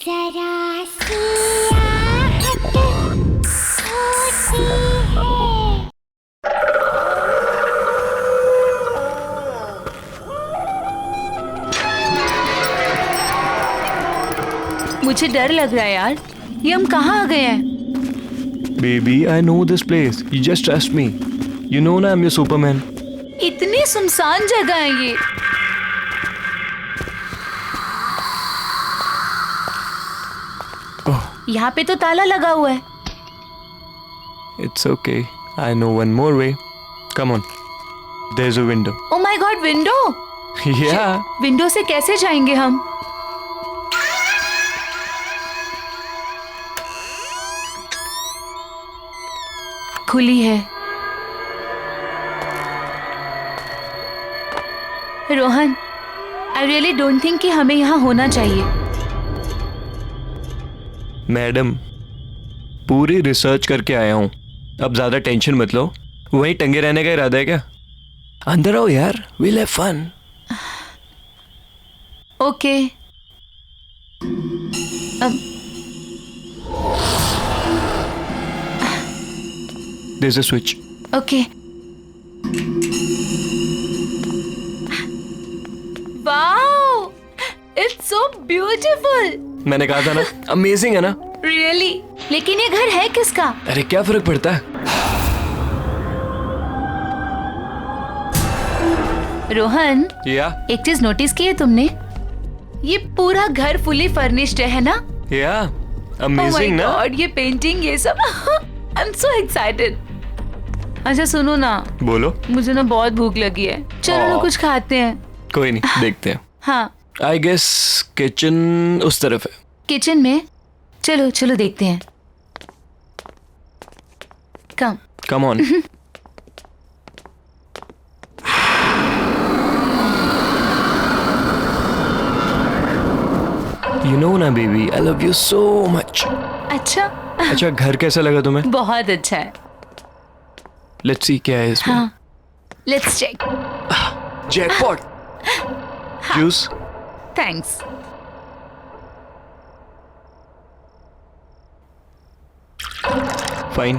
जरा सी आहट होती है। मुझे डर लग रहा है यार, ये हम कहाँ आ गए हैं? Baby, I know this place. You just trust me. You know ना, I'm your Superman. इतनी सुनसान जगह है ये। Oh, यहाँ पे तो ताला लगा हुआ है। it's okay. I know one more way. Come on. There's a window. Oh my God, window! Yeah. Window से कैसे जाएंगे हम? खुली है। Rohan, I really don't think कि हमें यहाँ होना चाहिए। मैडम, पूरी रिसर्च करके आया हूँ। अब ज्यादा टेंशन मत लो। वहीं टंगे रहने का इरादा है क्या? अंदर आओ यार, we'll have fun. Okay. There's a switch. Okay. Wow, it's so beautiful. मैंने कहा था ना, अमेजिंग है ना? रियली? लेकिन ये घर है किसका? अरे क्या फर्क पड़ता है? रोहन, या एक चीज नोटिस की है तुमने? ये पूरा घर फुली फर्निश्ड है ना? या Oh my अमेजिंग ना? God, ये पेंटिंग, ये सब। I am so excited. अच्छा सुनो ना, बोलो। मुझे ना बहुत भूख लगी है, चलो ना Oh. कुछ खाते हैं। कोई नहीं, देखते हैं। हाँ, आई गेस किचन उस तरफ है। किचन में? चलो चलो देखते हैं। Come. Come on. You know ना baby, I love you so much. अच्छा। अच्छा, घर कैसा लगा तुम्हें? बहुत अच्छा है। लेट्स सी क्या है इसमें। हाँ, let's check. Jackpot. Juice. Thanks. Fine.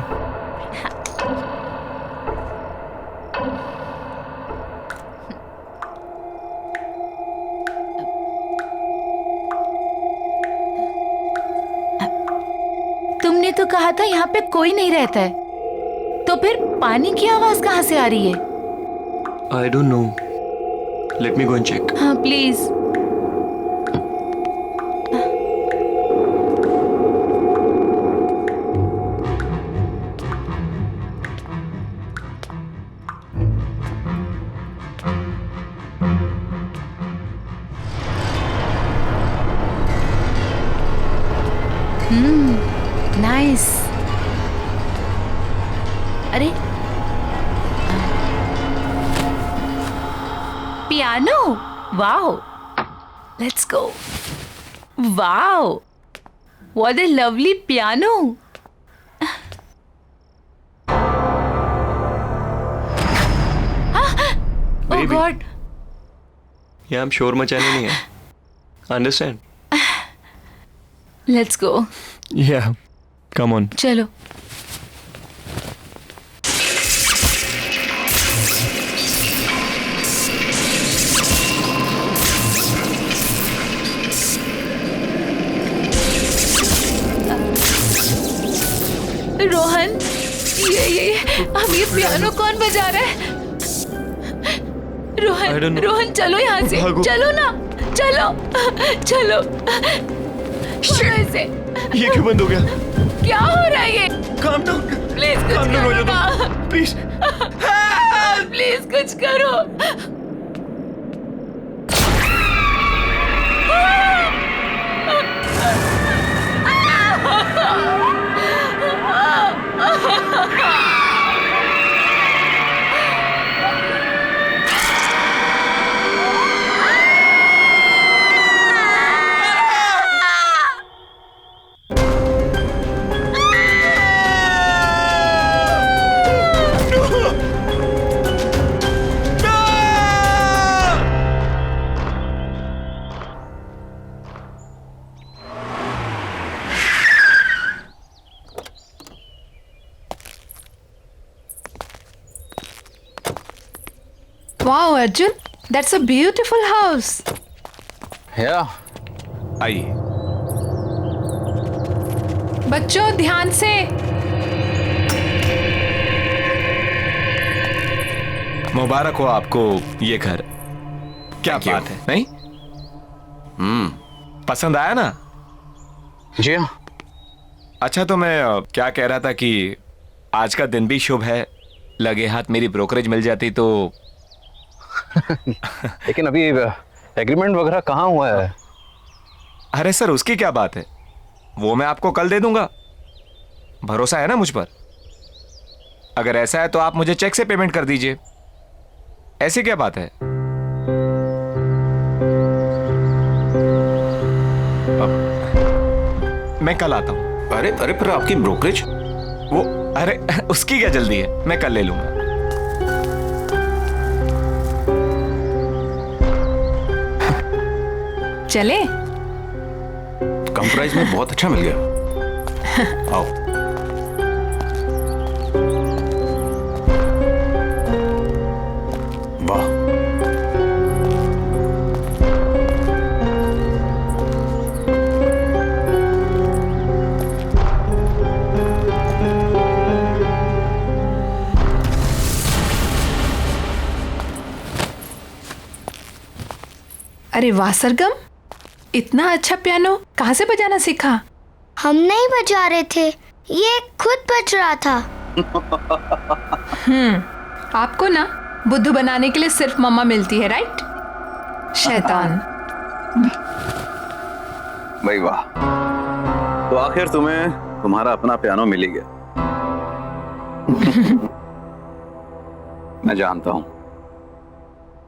तुमने तो कहा था यहाँ पे कोई नहीं रहता है, तो फिर पानी की आवाज कहाँ से आ रही है? I don't know. Let me go and check. हाँ प्लीज। नाइस। अरे piano, wow, let's go. Wow, what a lovely piano. Oh Baby. God. यहाँ हम शोर मचाने नहीं है। Understand? Let's go. Yeah come on. चलो। रोहन, ये अब ये पियानो कौन बजा रहा है? I don't Rohan, know. Rohan चलो यहाँ से, भागो। चलो ना, चलो चलो। छोड़ो इसे। ये क्यों बंद हो गया? क्या हो रहा है ये? Calm down. प्लीज कुछ काम डाउन हो करो ना। जाओ प्लीज। प्लीज कुछ करो। Wow, Arjun, that's a beautiful house. Yeah. आइए। बच्चों ध्यान से। मुबारक हो आपको ये घर। क्या बात है, नहीं? पसंद आया ना? जी हाँ। अच्छा, तो मैं क्या कह रहा था कि आज का दिन भी शुभ है, लगे हाथ मेरी ब्रोकरेज मिल जाती तो। लेकिन अभी एग्रीमेंट वगैरह कहाँ हुआ है? अरे सर, उसकी क्या बात है, वो मैं आपको कल दे दूंगा। भरोसा है ना मुझ पर? अगर ऐसा है तो आप मुझे चेक से पेमेंट कर दीजिए। ऐसी क्या बात है? मैं कल आता हूं। अरे अरे, पर आपकी ब्रोकरेज? वो अरे उसकी क्या जल्दी है, मैं कल ले लूंगा। चले? कम प्राइस में बहुत अच्छा मिल गया। आओ। वाह। अरे वाह सरगम, इतना अच्छा पियानो कहाँ से बजाना सीखा? हम नहीं बजा रहे थे, ये खुद बज रहा था। आपको ना बुद्धू बनाने के लिए सिर्फ मम्मा मिलती है, राइट? शैतान। भाई वाह, तो आखिर तुम्हें तुम्हारा अपना पियानो मिल ही गया। मैं जानता हूँ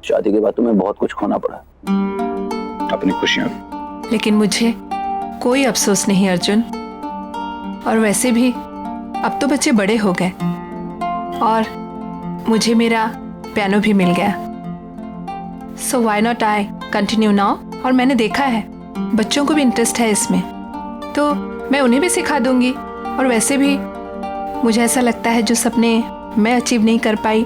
शादी के बाद तुम्हें बहुत कुछ खोना पड़ा, अपनी खुशियां भी। लेकिन मुझे कोई अफसोस नहीं अर्जुन। और वैसे भी अब तो बच्चे बड़े हो गए और मुझे मेरा पियानो भी मिल गया। So why not I continue now. और मैंने देखा है बच्चों को भी इंटरेस्ट है इसमें, तो मैं उन्हें भी सिखा दूंगी। और वैसे भी मुझे ऐसा लगता है जो सपने मैं अचीव नहीं कर पाई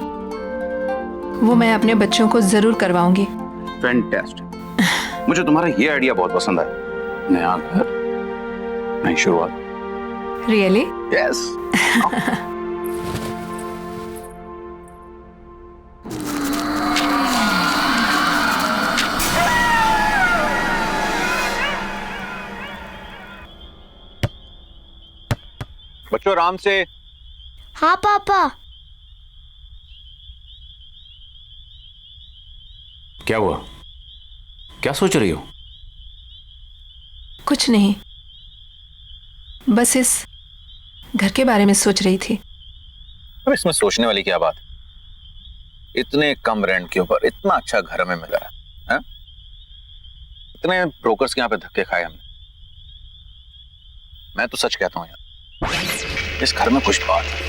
वो मैं अपने बच्चों को जरूर करवाऊंगी। फैंटास्टिक। मुझे तुम्हारा ये आइडिया बहुत पसंद आया। नया घर, नई शुरुआत। रियली? यस। बच्चों आराम से। हाँ पापा। क्या हुआ? क्या सोच रही हो? कुछ नहीं, बस इस घर के बारे में सोच रही थी। अब इसमें सोचने वाली क्या बात है? इतने कम रेंट के ऊपर इतना अच्छा घर हमें मिला है? इतने ब्रोकर्स के यहाँ पे धक्के खाए हमने। मैं तो सच कहता हूँ यार, इस घर में कुछ बात है।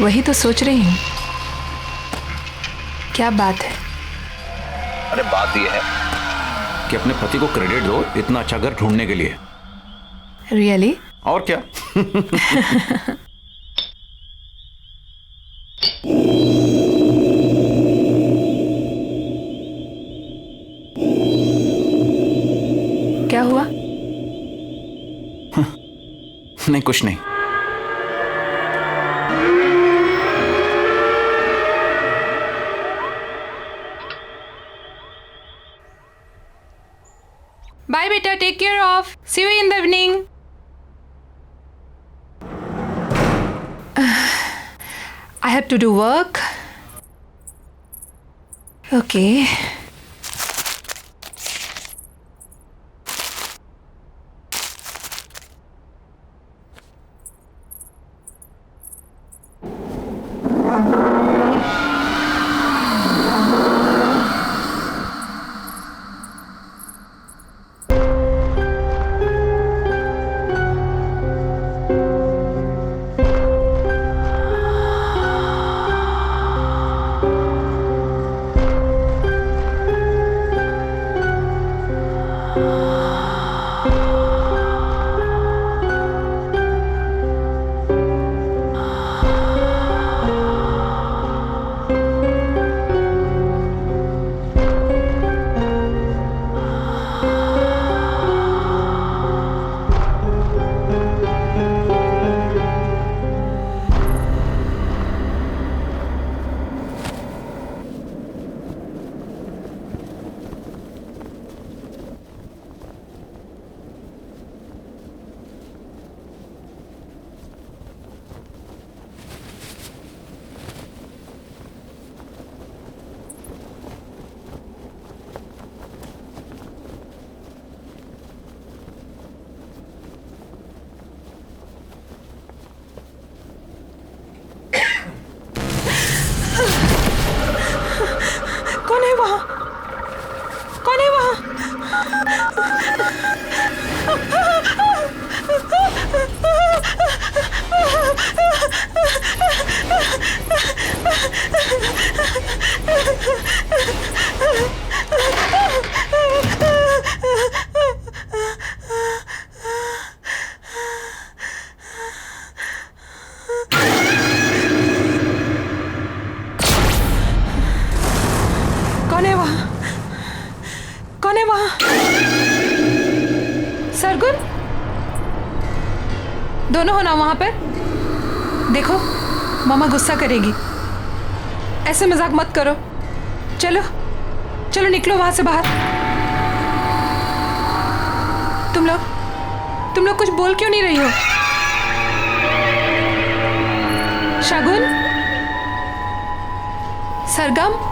वही तो सोच रही हूँ, क्या बात है? अरे बात यह है कि अपने पति को क्रेडिट दो इतना अच्छा घर ढूंढने के लिए। रियली? और क्या। क्या हुआ? नहीं, कुछ नहीं। बाय बेटा, take care of, see you in the evening. I have to do work. Okay. कौन है वहाँ? कौन है वहाँ? कौन है वहाँ? कौन है वहाँ? सरगुन, दोनों हो ना वहां पर? देखो, मामा गुस्सा करेगी। ऐसे मजाक मत करो। चलो चलो निकलो वहां से बाहर। तुम लोग कुछ बोल क्यों नहीं रही हो? शगुन, सरगम,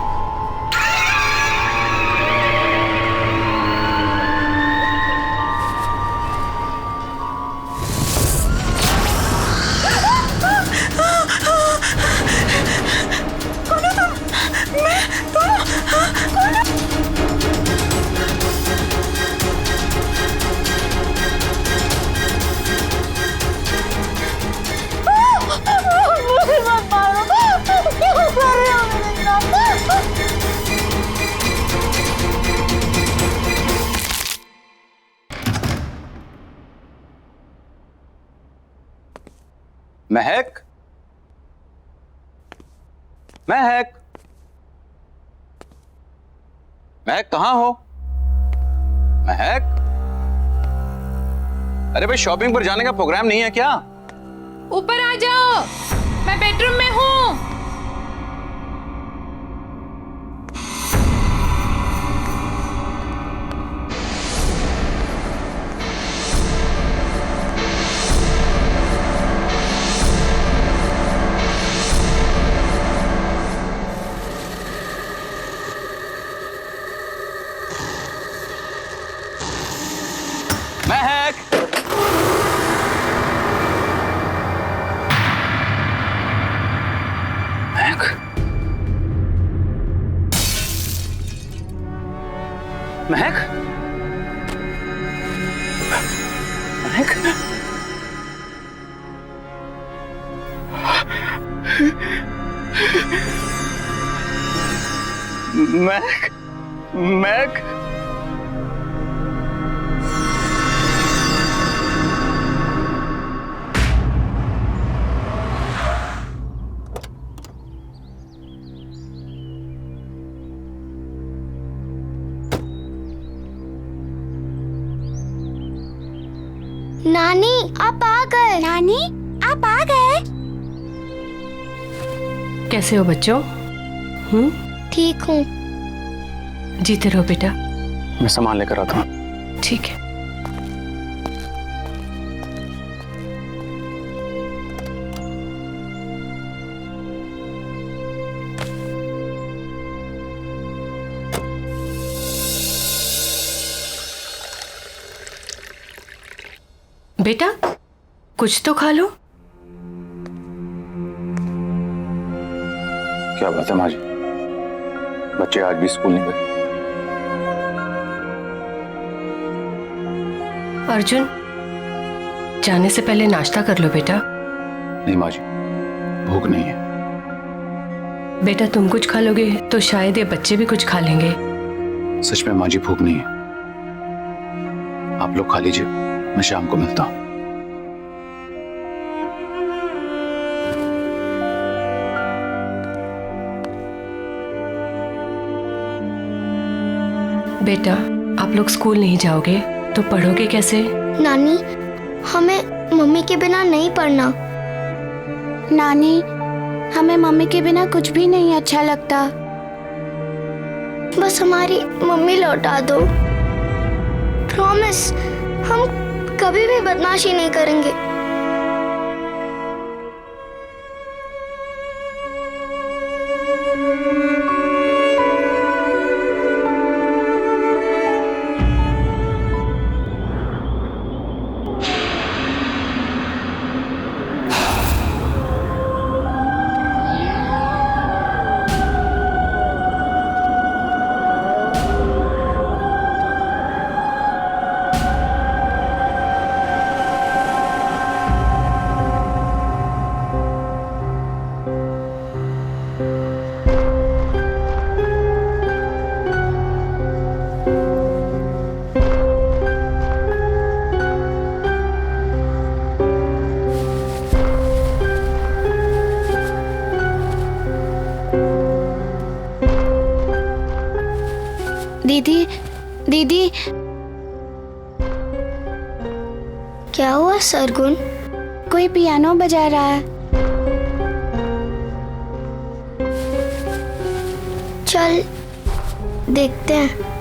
महक, महक, महक कहाँ हो? महक, अरे भाई शॉपिंग पर जाने का प्रोग्राम नहीं है क्या? ऊपर आ जाओ, मैं बेडरूम में हूँ। महक, महक, महक, महक, महक, नानी आप आ गए। नानी आप आ गए। कैसे हो बच्चों? ठीक हूँ। जीते रहो बेटा। मैं सामान लेकर आता हूँ। ठीक है। बेटा कुछ तो खा लो। क्या बात है माँ जी, बच्चे आज भी स्कूल नहीं गए? अर्जुन जाने से पहले नाश्ता कर लो बेटा। नहीं माँ जी, भूख नहीं है। बेटा तुम कुछ खा लोगे तो शायद ये बच्चे भी कुछ खा लेंगे। सच में माँ जी भूख नहीं है। आप लोग खा लीजिए, मैं शाम को मिलता हूँ। बेटा आप लोग स्कूल नहीं जाओगे तो पढ़ोगे कैसे? नानी हमें मम्मी के बिना नहीं पढ़ना। नानी हमें मम्मी के बिना कुछ भी नहीं अच्छा लगता। बस हमारी मम्मी लौटा दो। प्रॉमिस, हम कभी भी बदमाशी नहीं करेंगे। दीदी दीदी, क्या हुआ सरगुन? कोई पियानो बजा रहा है। चल देखते हैं।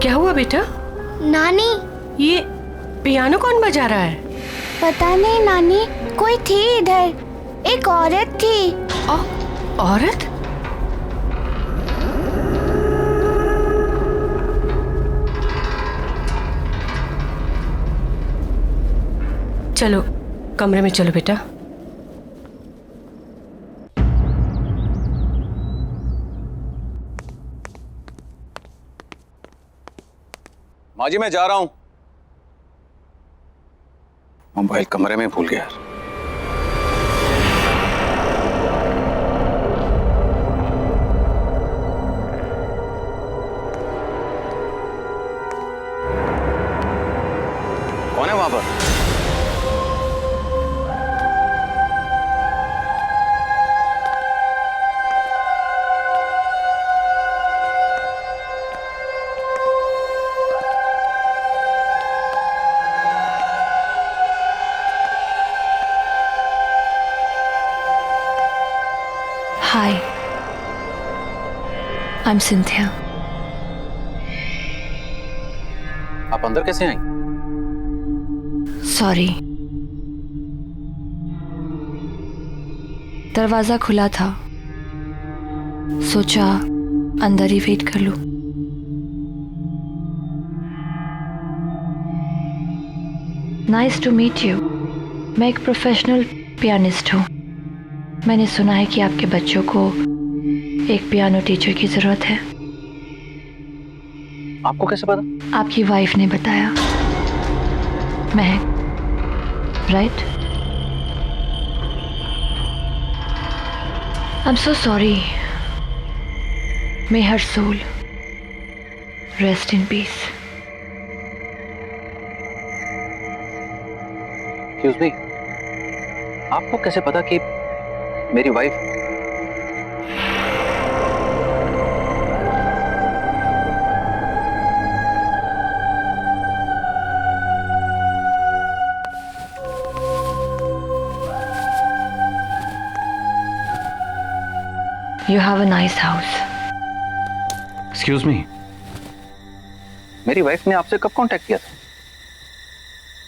क्या हुआ बेटा? नानी, ये पियानो कौन बजा रहा है? पता नहीं नानी, कोई थी इधर, एक औरत थी। औरत? चलो कमरे में चलो बेटा। माँ जी मैं जा रहा हूं। मोबाइल कमरे में भूल गया यार। कौन है वहां पर? Hi, I'm Cynthia. आप अंदर कैसे आई? Sorry. दरवाजा खुला था, सोचा अंदर ही वेट कर लूं। Nice to meet you. मैं एक प्रोफेशनल पियानिस्ट हूँ। मैंने सुना है कि आपके बच्चों को एक पियानो टीचर की जरूरत है। आपको कैसे पता? आपकी वाइफ ने बताया। महक, right? I'm so sorry. May her soul rest in peace. Excuse me. आपको कैसे पता कि मेरी wife? You have a nice house. Excuse me, मेरी वाइफ ने आपसे कब कांटेक्ट किया था?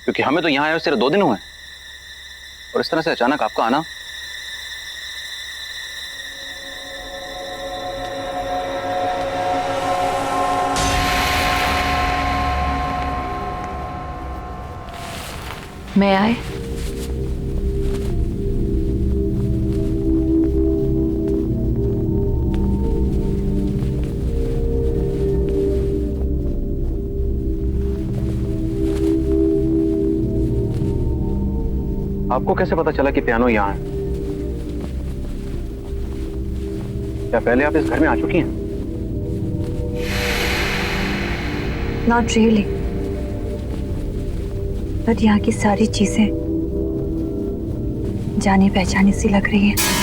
क्योंकि हमें तो यहाँ आए सिर्फ 2 दिन हुए और इस तरह से अचानक आपका आना। May I? आपको कैसे पता चला कि पियानो यहाँ है? क्या पहले आप इस घर में आ चुकी हैं? Not really. बट यहाँ की सारी चीजें जानी पहचानी सी लग रही हैं।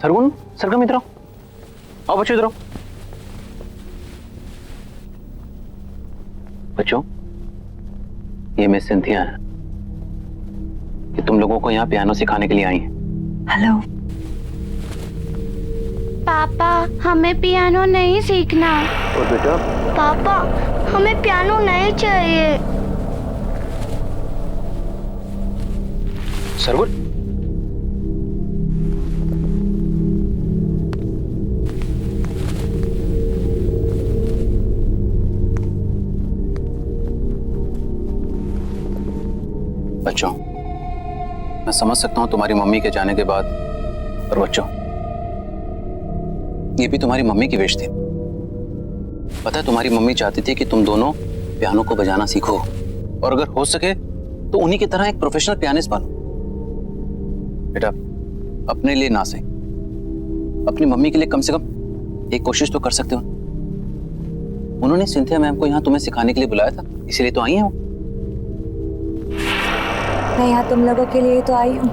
सरगुन, सरगम इधर आओ। आओ बच्चों इधर आओ। बच्चों, ये मिस सिंथिया है। कि तुम लोगों को यहाँ पियानो सिखाने के लिए आई हैं। हेलो। पापा हमें पियानो नहीं सीखना। और बेटा पापा हमें पियानो नहीं चाहिए। सरगुन, बच्चों, मैं समझ सकता हूं तुम्हारी मम्मी के जाने के बाद, पर बच्चों ये भी तुम्हारी मम्मी की विश थी। पता है तुम्हारी मम्मी चाहती थी कि तुम दोनों पियानो को बजाना सीखो और अगर हो सके तो उन्हीं की तरह एक प्रोफेशनल पियानिस्ट बनो। बेटा अपने लिए ना सही, अपनी मम्मी के लिए कम से कम एक कोशिश तो कर सकते हो। उन्होंने सिंथिया मैम को यहाँ तुम्हें सिखाने के लिए बुलाया था, इसीलिए तो आई हैं वो। मैं यहाँ तुम लोगों के लिए तो आई हूँ।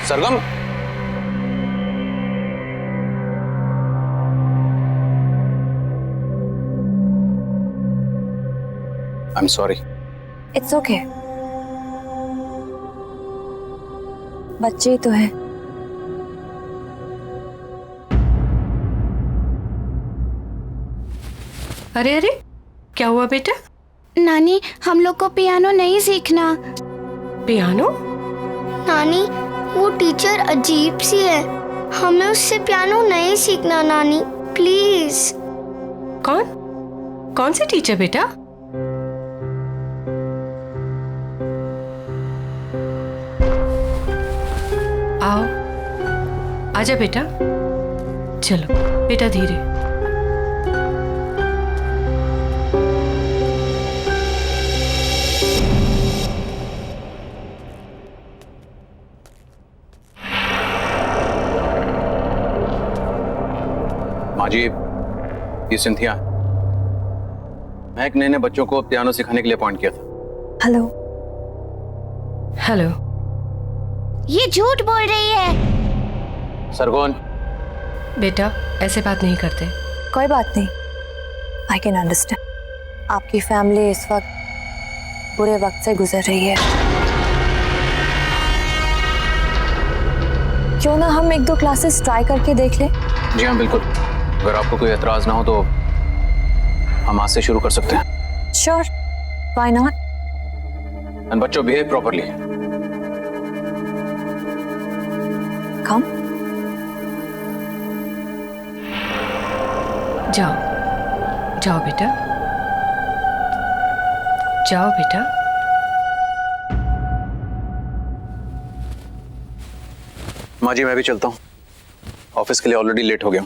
Sargam, I am sorry. It's okay, बच्चे ही तो हैं। अरे अरे, क्या हुआ बेटा? नानी हम लोग को पियानो नहीं सीखना। पियानो? नानी वो टीचर अजीब सी है, हमें उससे पियानो नहीं सीखना नानी, प्लीज। कौन सी टीचर बेटा? आओ, आजा बेटा। चलो बेटा धीरे। माँ जी, ये सिंथिया, महक ने बच्चों को पियानो सिखाने के लिए अपॉइंट किया था। हेलो। हेलो। ये झूठ बोल रही है। सरगुन, बेटा ऐसे बात नहीं करते। कोई बात नहीं, आई कैन अंडरस्टैंड। आपकी फैमिली इस वक्त बुरे वक्त से गुजर रही है। क्यों ना हम 1-2 क्लासेस ट्राई करके देख लें? जी हाँ बिल्कुल, अगर आपको कोई एतराज ना हो तो हम आज से शुरू कर सकते हैं। Sure, why not. एंड बच्चों बिहेव प्रॉपर्ली। कम। जाओ बेटा, जाओ बेटा। माँ जी मैं भी चलता हूँ, ऑफिस के लिए ऑलरेडी लेट हो गया।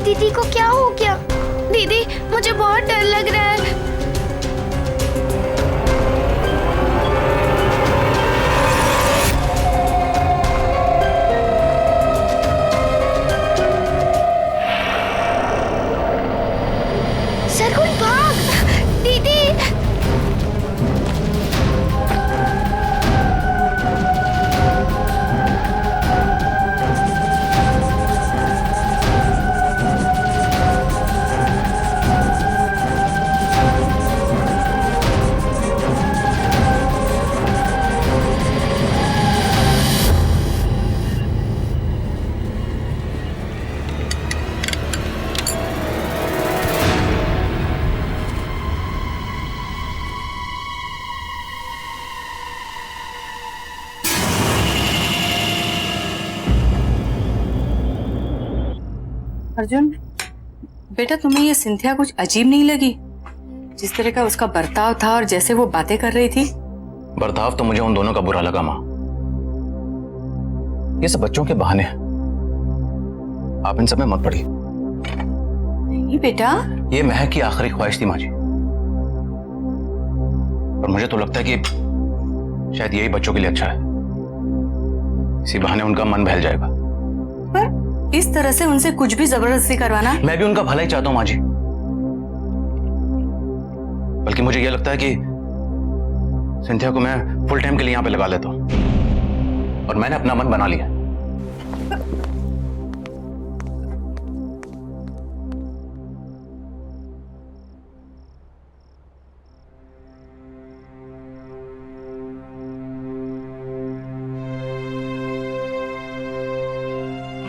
दीदी को क्या हो गया? दीदी मुझे बहुत डर लग रहा है। सरगुन भाग, दीदी। अर्जुन, बेटा तुम्हें ये सिंथिया कुछ अजीब नहीं लगी? जिस तरह का उसका बर्ताव था और जैसे वो बातें कर रही थी। बर्ताव तो मुझे उन दोनों का बुरा लगा माँ। ये सब बच्चों के बहाने हैं, आप इन सब में मत पड़िए। नहीं बेटा, ये महक की आखिरी ख्वाहिश थी माँ जी, और मुझे तो लगता है कि शायद यही बच्चों के लिए अच्छा है। इसी बहाने उनका मन बहल जाएगा। पर इस तरह से उनसे कुछ भी जबरदस्ती करवाना। मैं भी उनका भला ही चाहता हूं माँ जी, बल्कि मुझे यह लगता है कि सिंथिया को मैं फुल टाइम के लिए यहां पे लगा लेता हूं, और मैंने अपना मन बना लिया।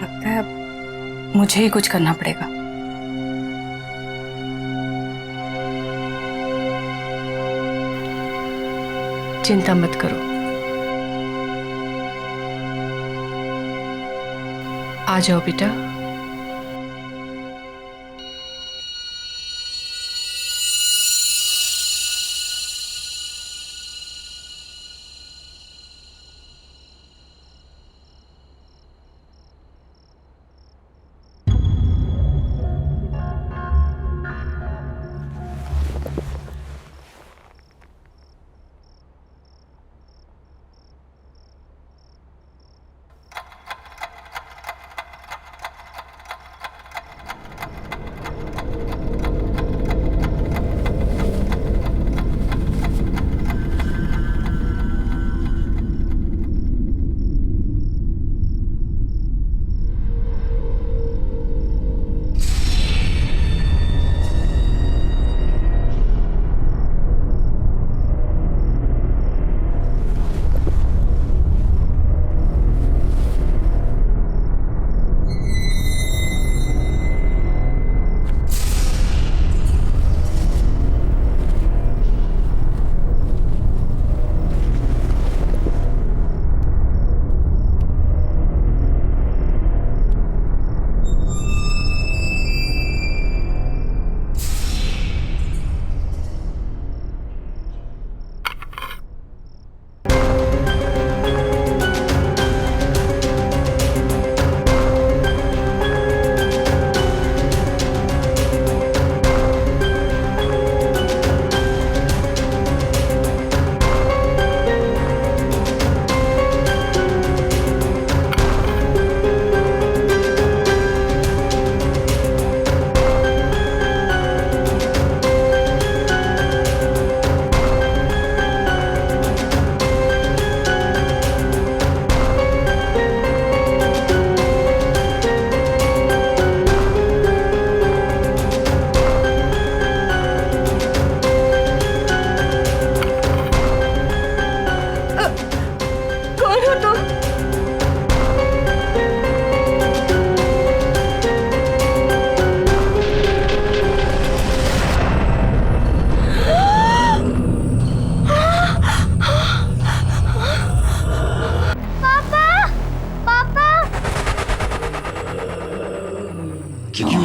लगता है मुझे ही कुछ करना पड़ेगा। चिंता मत करो, आ जाओ बेटा।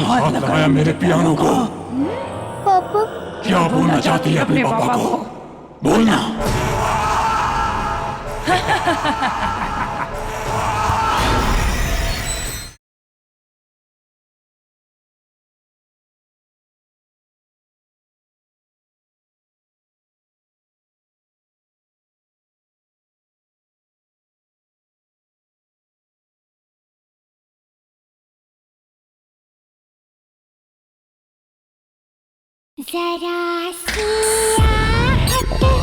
हाथ लगाया मेरे पियानो को। पापा क्या बोलना चाहती है अपने पापा को? बोलना। जरा सी आहट होती है।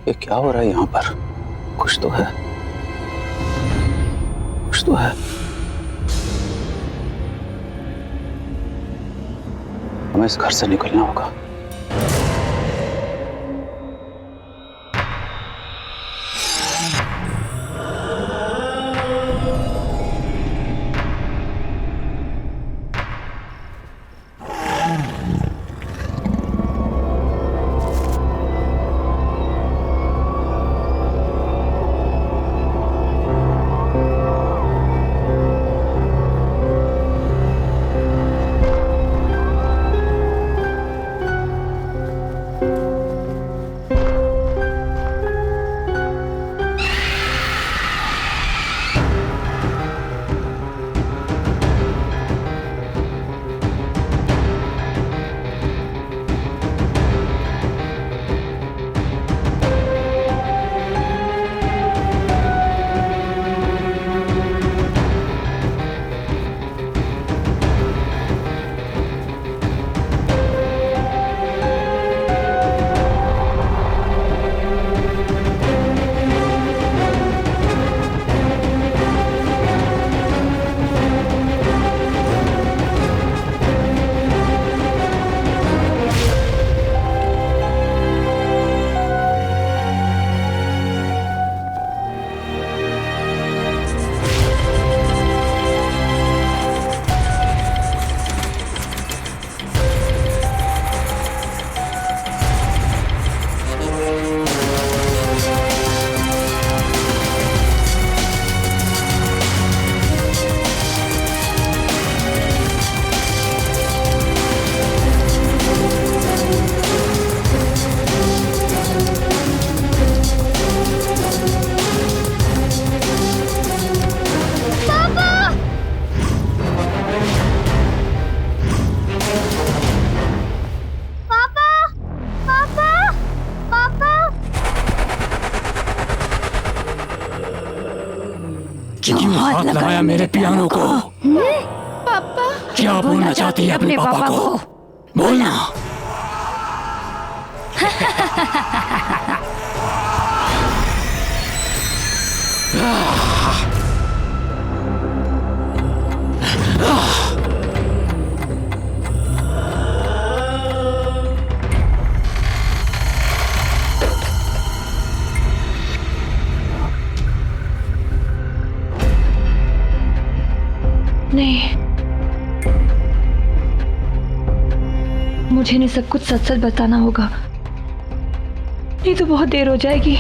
ये क्या हो रहा है यहाँ पर? कुछ तो है, कुछ तो है। हमें इस घर से निकलना होगा। क्यों हाथ लगाया मेरे पियानो को? पापा क्या बोलना चाहती है अपने पापा को? बोलना। नहीं, मुझे इन्हें सब कुछ सच सच बताना होगा, नहीं तो बहुत देर हो जाएगी।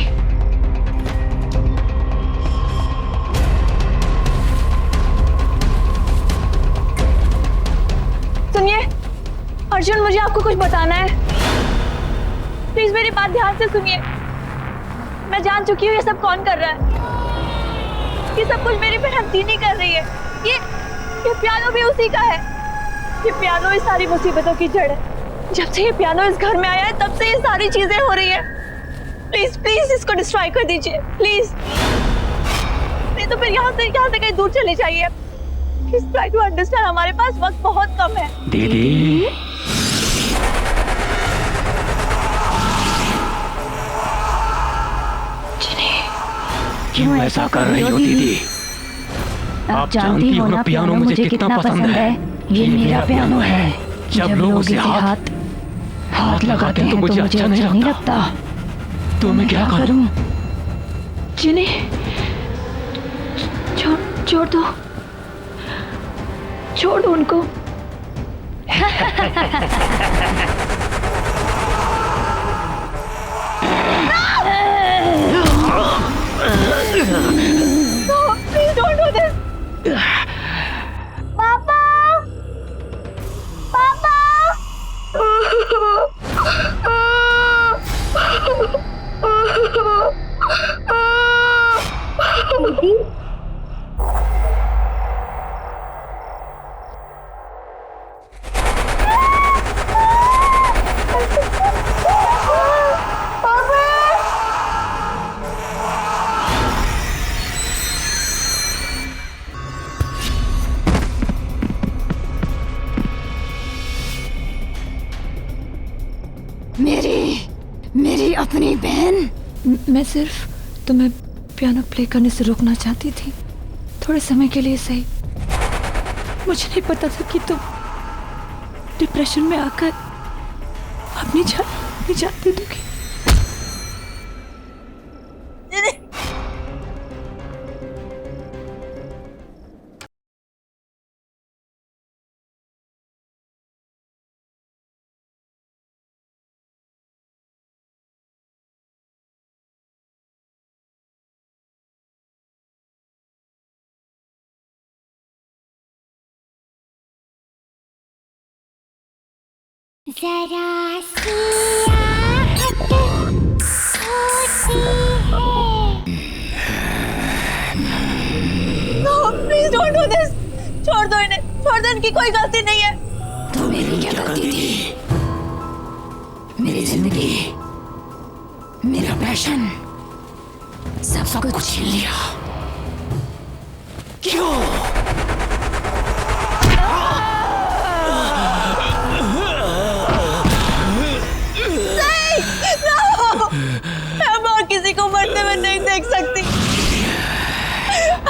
सुनिए अर्जुन, मुझे आपको कुछ बताना है। प्लीज मेरी बात ध्यान से सुनिए। मैं जान चुकी हूँ ये सब कौन कर रहा है। ये सब कुछ मेरी बहन दीनी कर रही है। ये पियानो भी उसी का है। ये पियानो इस सारी मुसीबतों की जड़ है। जब से ये पियानो इस घर में आया है तब से ये सारी चीजें हो रही है। प्लीज प्लीज इसको डिस्ट्रॉय कर दीजिए प्लीज, नहीं तो फिर यहाँ से कहीं दूर चले जाइए। प्लीज ट्राई टू अंडरस्टैंड, हमारे पास वक्त बहुत कम है। दीदी, क्यों ऐसा कर रही हो दीदी? आप जानती हो ना पियानो मुझे कितना पसंद है। ये मेरा पियानो है। जब लोग उसे हाथ लगाते हैं तो मुझे अच्छा नहीं लगता। तो मैं क्या करूं? जिन्हें छोड़ दो, छोड़ दो उनको। No, please don't do this. Papa! Papa! अपनी बहन। मैं सिर्फ तुम्हें पियानो प्ले करने से रोकना चाहती थी, थोड़े समय के लिए सही। मुझे नहीं पता था कि तुम डिप्रेशन में आकर अपनी जान दे दोगी। जरा सी आहट होती No, please don't do this. छोड़ दो इन्हें, छोड़ दो, इनकी कोई गलती नहीं है। तो मेरी क्या गलती थी? मेरी जिंदगी, मेरा पैशन, सब कुछ छीन लिया। क्यों? मैं और किसी को मरते हुए नहीं देख सकती।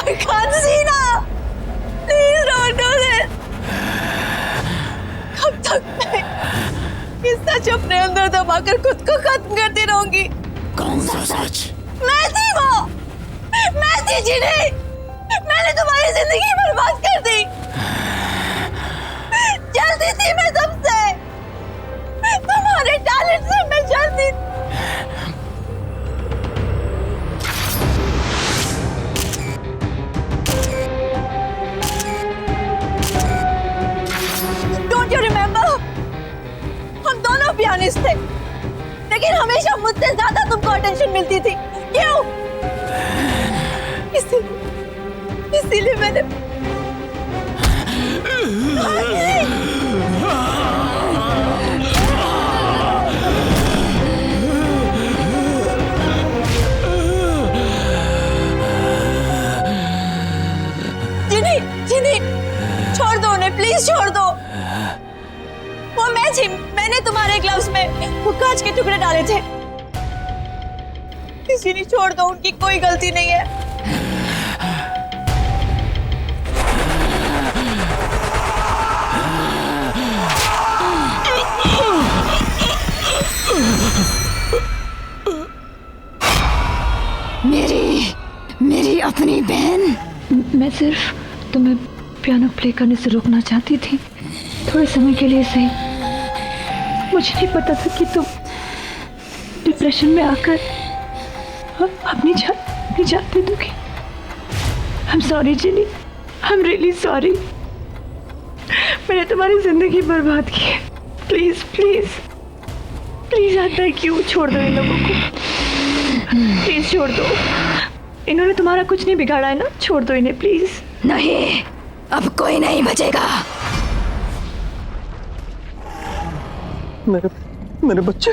I can't see now. Please don't do this. कब तक मैं इस सच अपने अंदर दबाकर खुद को खत्म करती रहूंगी? कौन सा सच? मैं थी वो, मैं थी जिन्हें मैंने तुम्हारी जिंदगी बर्बाद कर दी। जलती थी मैं सबसे, तुम्हारे टैलेंट से मैं जलती थी। Don't you remember? हम दोनों पियानिस्ट थे, लेकिन हमेशा मुझसे ज्यादा तुमको अटेंशन मिलती थी। क्यों? इसीलिए मैंने जिनी, छोड़ दो उन्हें, प्लीज छोड़ दो। वो मैं थी, मैंने तुम्हारे ग्लव्स में वो कांच के टुकड़े डाले थे। जिनी, छोड़ दो, उनकी कोई गलती नहीं है। मेरी अपनी बहन। मैं सिर्फ तुम्हें पियानो प्ले करने से रोकना चाहती थी, थोड़े समय के लिए सही। मुझे नहीं पता था कि तुम डिप्रेशन में आकर अपनी जान दे दोगी। I'm sorry Jini, I'm really sorry। मैंने तुम्हारी जिंदगी बर्बाद की है। प्लीज प्लीज प्लीज, आता है क्यों? छोड़ दो इन लोगों को, प्लीज छोड़ दो। इन्होंने तुम्हारा कुछ नहीं बिगाड़ा है ना, छोड़ दो इन्हें प्लीज। नहीं, अब कोई नहीं बचेगा। मेरे बच्चे, मेरे बच्चे,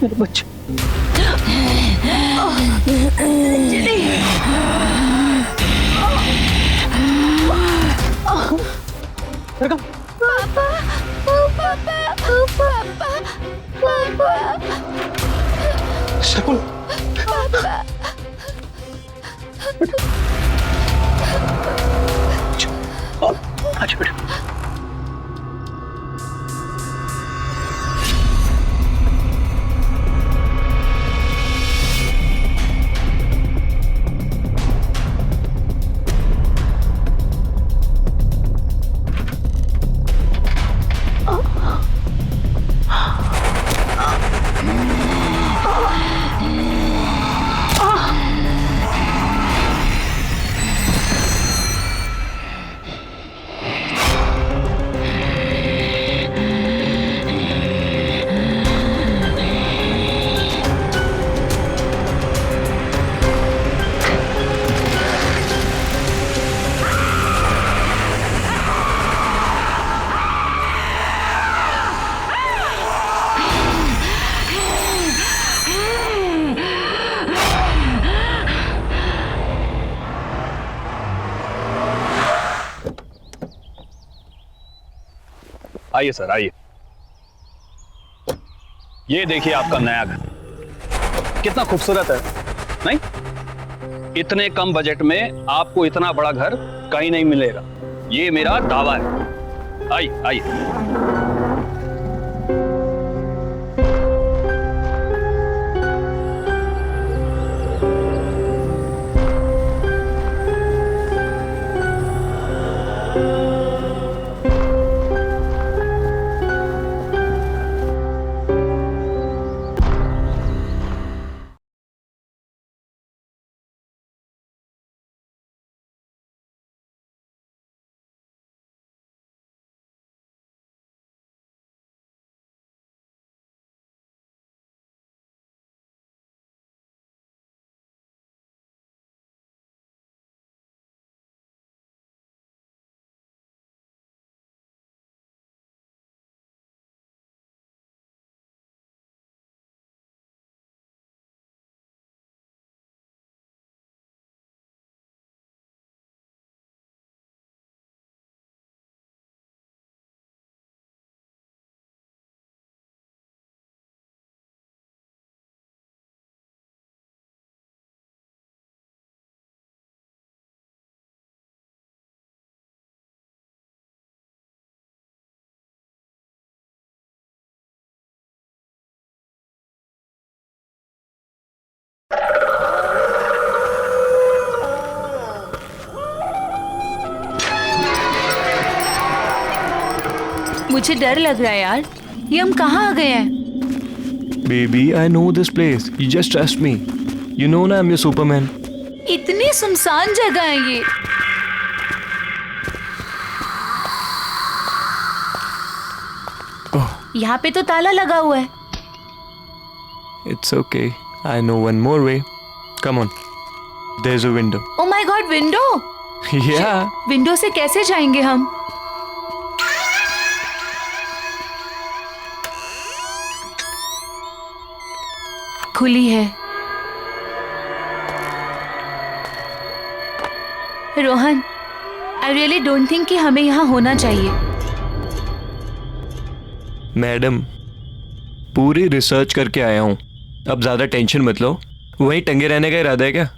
मेरे बच्चे। शकुन, अच्छा बेटा। आइए सर, आइए। ये देखिए आपका नया घर, कितना खूबसूरत है, नहीं? इतने कम बजट में आपको इतना बड़ा घर कहीं नहीं मिलेगा, ये मेरा दावा है। आइए आइए। मुझे डर लग रहा है यार, ये हम कहाँ आ गए हैं? Baby, I know this place. You just trust me. You know ना, I'm your Superman. इतनी सुनसान जगह है ये। यहाँ पे तो ताला लगा हुआ है। It's okay. I know one more way. Come on. There's a window. Oh my God, window? Yeah. Window से कैसे जाएंगे हम? खुली है। Rohan, I really don't think कि हमें यहाँ होना चाहिए। मैडम, पूरी रिसर्च करके आया हूँ, अब ज्यादा टेंशन मत लो। वहीं टंगे रहने का इरादा है क्या?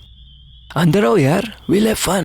अंदर आओ यार, we'll have fun.